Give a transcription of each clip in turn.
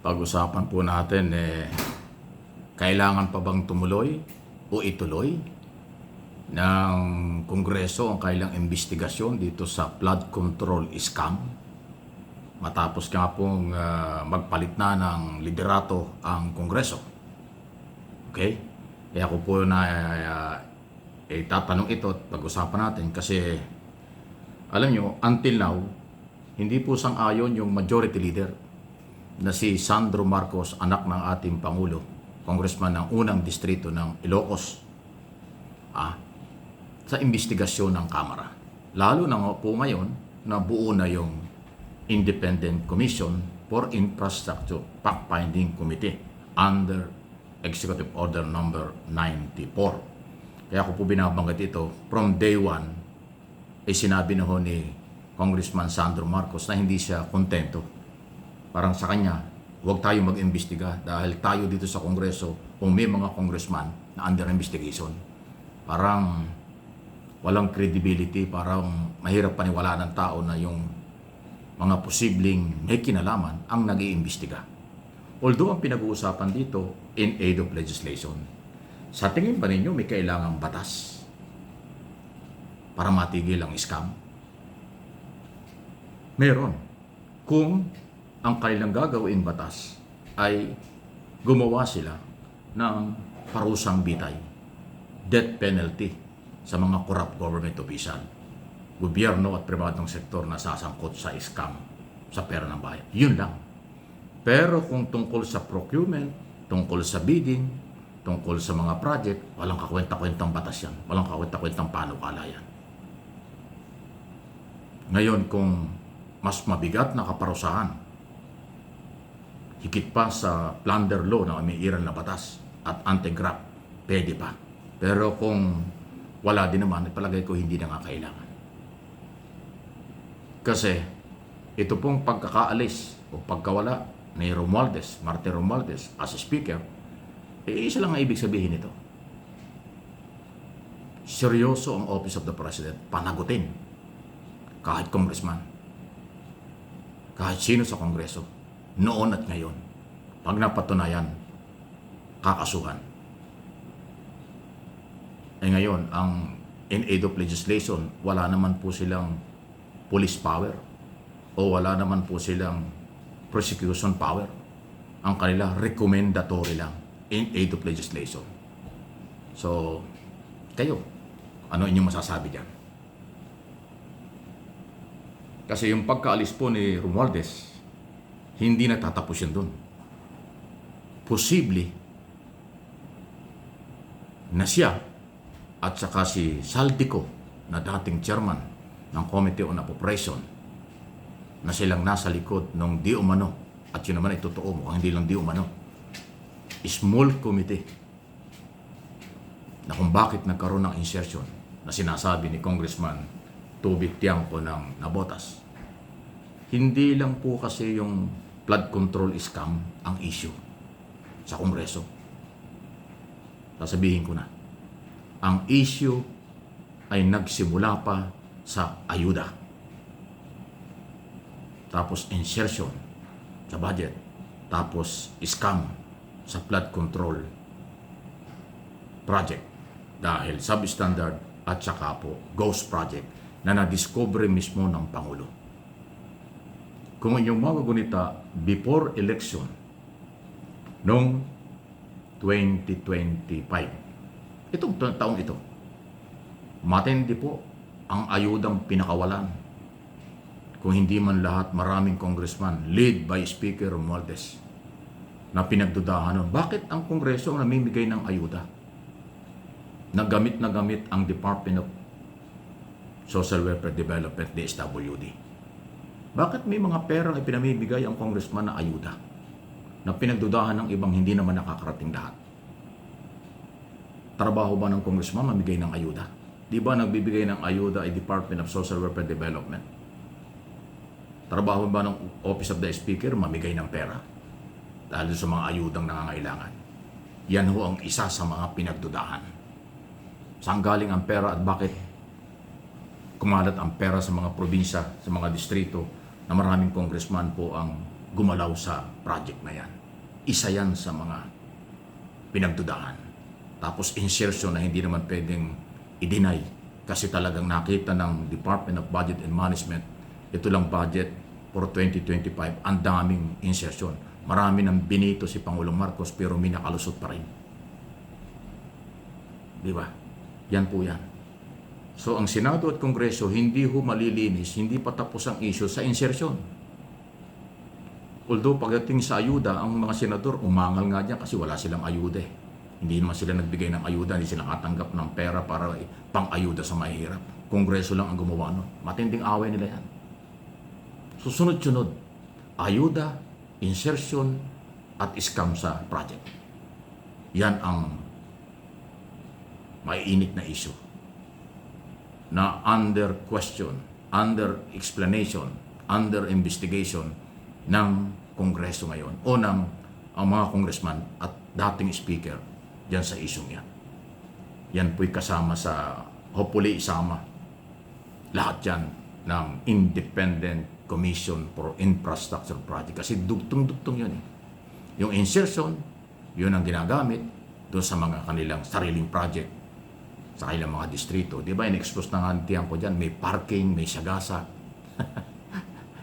Pag-usapan po natin, kailangan pa bang tumuloy o ituloy ng Kongreso ang kailang investigasyon dito sa flood control scam? Matapos nga pong magpalit na ng liderato ang Kongreso. Okay? Kaya ako po na itatanong ito at pag-usapan natin kasi alam nyo, until now, hindi po sang-ayon yung majority leader na si Sandro Marcos, anak ng ating Pangulo, congressman ng unang distrito ng Ilocos, sa investigasyon ng Kamara. Lalo na po ngayon na buo na yung Independent Commission for Infrastructure Fact-Finding Committee under Executive Order number 94. Kaya ako po binabanggit ito from day one, sinabi na ho ni Congressman Sandro Marcos na hindi siya kontento. Parang sa kanya, huwag tayo mag-imbestiga dahil tayo dito sa Kongreso kung may mga congressman na under investigation. Parang walang credibility, parang mahirap paniwala ng tao na yung mga posibleng may kinalaman ang nag-iimbestiga. Although ang pinag-uusapan dito in aid of legislation, sa tingin ba ninyo may kailangang batas para matigil ang scam? Meron. Kung ang kailang gagawin batas ay gumawa sila ng parusang bitay, death penalty sa mga corrupt government official, gobyerno at pribadong sektor na sasangkot sa scam sa pera ng bayan. Yun lang. Pero kung tungkol sa procurement, tungkol sa bidding, tungkol sa mga project, walang kakwenta-kwentang batas yan. Walang kakwenta-kwentang panukala yan. Ngayon, kung mas mabigat na kaparusahan, higit pa sa plunder law na umiiral na batas at anti-graft, pwede pa. Pero kung wala din naman, palagay ko hindi na nga kailangan. Kasi ito pong pagkakaalis o pagkawala ni Martin Romualdez as Speaker, isa lang ang ibig sabihin nito. Seryoso ang Office of the President panagutin kahit congressman, kahit sino sa Kongreso, noon at ngayon. Pag napatunayan, kakasuhan. Ngayon, ang in aid of legislation, wala naman po silang police power o wala naman po silang prosecution power. Ang kanila, recommendatory lang in aid of legislation. So, kayo, ano inyong masasabi dyan? Kasi yung pagkaalis po ni Romualdez, hindi natatapos yan doon. Posible na siya at saka si Saldico na dating chairman ng Committee on Appropriation na silang nasa likod ng di umano, at yun naman ay totoo, mukhang hindi lang di umano, small committee na kung bakit nagkaroon ng insertion na sinasabi ni Congressman Toby Tiangco ng Nabotas. Hindi lang po kasi yung flood control scam ang issue sa Kongreso. Sasabihin ko na, ang issue ay nagsimula pa sa ayuda. Tapos insertion sa budget. Tapos scam sa flood control project. Dahil substandard at saka po ghost project na na-discover mismo ng Pangulo. Kung inyong magugunita, before election, noong 2025, itong taong ito, matindi po ang ayudang pinakawalan. Kung hindi man lahat, maraming congressman, lead by Speaker Romualdez, na pinagdudahan nun. Bakit ang Kongreso ang namimigay ng ayuda? Nagamit na gamit ang Department of Social Welfare Development, DSWD. Bakit may mga perang ipinamimigay ang congressman na ayuda na pinagdudahan ng ibang hindi naman nakakarating lahat? Trabaho ba ng congressman mamigay ng ayuda? Di ba nagbibigay ng ayuda ay Department of Social Welfare Development? Trabaho ba ng Office of the Speaker mamigay ng pera dahil sa mga ayudang nangangailangan? Yan ho ang isa sa mga pinagdudahan. Saan galing ang pera at bakit kumalat ang pera sa mga probinsya, sa mga distrito na maraming congressman po ang gumalaw sa project na yan. Isa yan sa mga pinagdudahan. Tapos insertion na hindi naman pwedeng i-deny kasi talagang nakita ng Department of Budget and Management, ito lang budget for 2025, ang daming insertion. Marami nang binito si Pangulong Marcos pero minakalusot pa rin. Di ba? Yan po yan. So ang Senado at Kongreso hindi ho malilinis, hindi pa tapos ang issue sa insertion. Although pagdating sa ayuda, ang mga senador umangal nga dyan kasi wala silang ayuda eh. Hindi naman sila nagbigay ng ayuda, hindi sila katanggap ng pera para pang-ayuda sa mahihirap. Kongreso lang ang gumawa nun. Matinding away nila yan. Susunod-sunod, ayuda, insertion, at scam sa project. Yan ang maiinit na issue na under question, under explanation, under investigation ng Kongreso ngayon o ng ang mga congressman at dating speaker diyan sa issue yan. Yan po'y kasama sa, hopefully isama lahat yan ng Independent Commission for Infrastructure Project kasi dugtong-dugtong yun eh. Yung insertion, yun ang ginagamit doon sa mga kanilang sariling project sa kanilang mga distrito. Di ba, in-expose na nga tiyan ko dyan, may parking, may sagasa.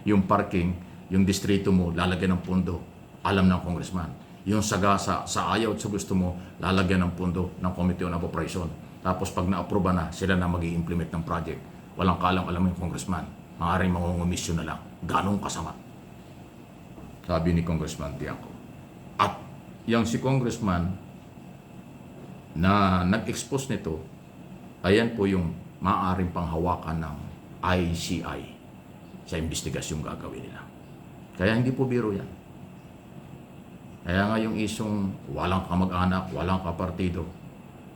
Yung parking, yung distrito mo, lalagyan ng pondo, alam ng congressman. Yung sagasa, sa ayaw at sa gusto mo, lalagyan ng pondo ng Committee on Appropriation. Tapos pag na-aproba na, sila na mag-i-implement ng project. Walang kalam-alam yung congressman. Maaaring mangungumisyon na lang. Ganong kasama. Sabi ni Congressman Tiangco. At yung si congressman na nag-expose nito, ayan po yung maaaring panghawakan ng ICI sa investigasyong gagawin nila. Kaya hindi po biro yan. Kaya nga yung isong walang kamag-anak, walang kapartido,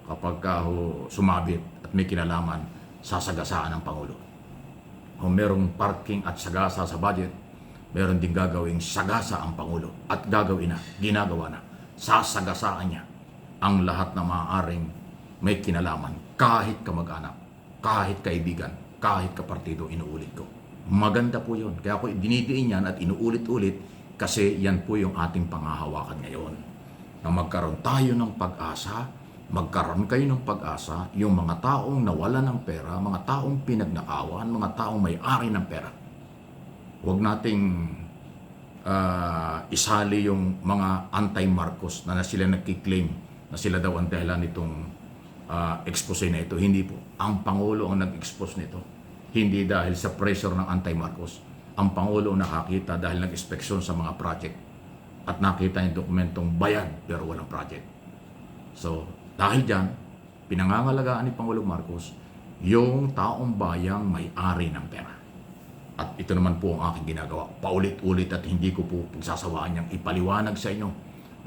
kapag sumabit at may kinalaman, sasagasaan ng Pangulo. Kung merong parking at sagasa sa budget, meron din gagawing sagasa ang Pangulo at gagawin na, ginagawa na. Sasagasaan niya ang lahat na maaaring may kinalaman, kahit kamag-anak, kahit kaibigan, kahit kapartido, inuulit ko. Maganda po yun. Kaya ako dinidiin yan at inuulit-ulit kasi yan po yung ating panghahawakan ngayon. Na magkaroon tayo ng pag-asa, magkaroon kayo ng pag-asa, yung mga taong nawala ng pera, mga taong pinagnakawan, mga taong may-ari ng pera. Huwag nating isali yung mga anti-Marcos na sila nagkiklaim na sila daw ang dahilan nitong expose na ito. Hindi po. Ang Pangulo ang nag-expose nito. Hindi dahil sa pressure ng anti-Marcos. Ang Pangulo nakakita dahil nag-inspeksyon sa mga project at nakita yung dokumentong bayad pero walang project. So, dahil dyan, pinangangalagaan ni Pangulong Marcos yung taong bayang may-ari ng pera. At ito naman po ang aking ginagawa. Paulit-ulit at hindi ko po pagsasawaan niyang ipaliwanag sa inyo.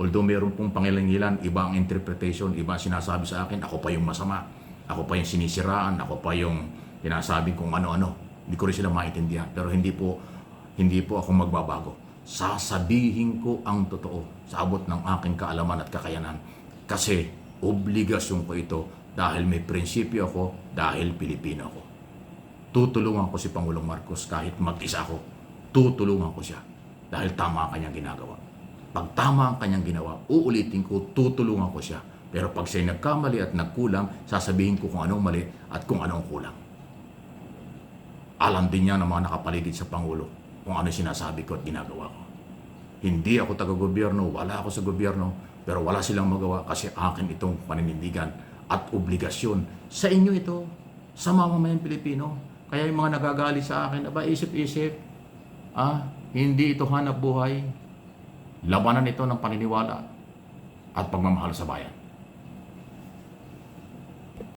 Although meron pong pangilangilan, iba ang interpretation, iba ang sinasabi sa akin, ako pa yung masama, ako pa yung sinisiraan, ako pa yung sinasabi kung ano-ano. Hindi ko rin sila maintindihan. Pero hindi po ako magbabago. Sasabihin ko ang totoo sa abot ng aking kaalaman at kakayanan. Kasi obligasyon ko ito dahil may prinsipyo ako, dahil Pilipino ako. Tutulungan ko si Pangulong Marcos kahit mag-isa ako. Tutulungan ko siya dahil tama ang kanyang ginagawa. Pag tama ang kanyang ginawa, uulitin ko, tutulungan ko siya. Pero pag siya'y nagkamali at nagkulang, sasabihin ko kung anong mali at kung anong kulang. Alam din niya ng mga nakapaligid sa Pangulo kung ano sinasabi ko at ginagawa ko. Hindi ako taga-gobyerno, wala ako sa gobyerno, pero wala silang magawa kasi akin itong paninindigan at obligasyon. Sa inyo ito, sa mamamayang Pilipino. Kaya yung mga nagagali sa akin, aba isip-isip, hindi ito hanap buhay. Labanan ito ng paniniwala at pagmamahal sa bayan.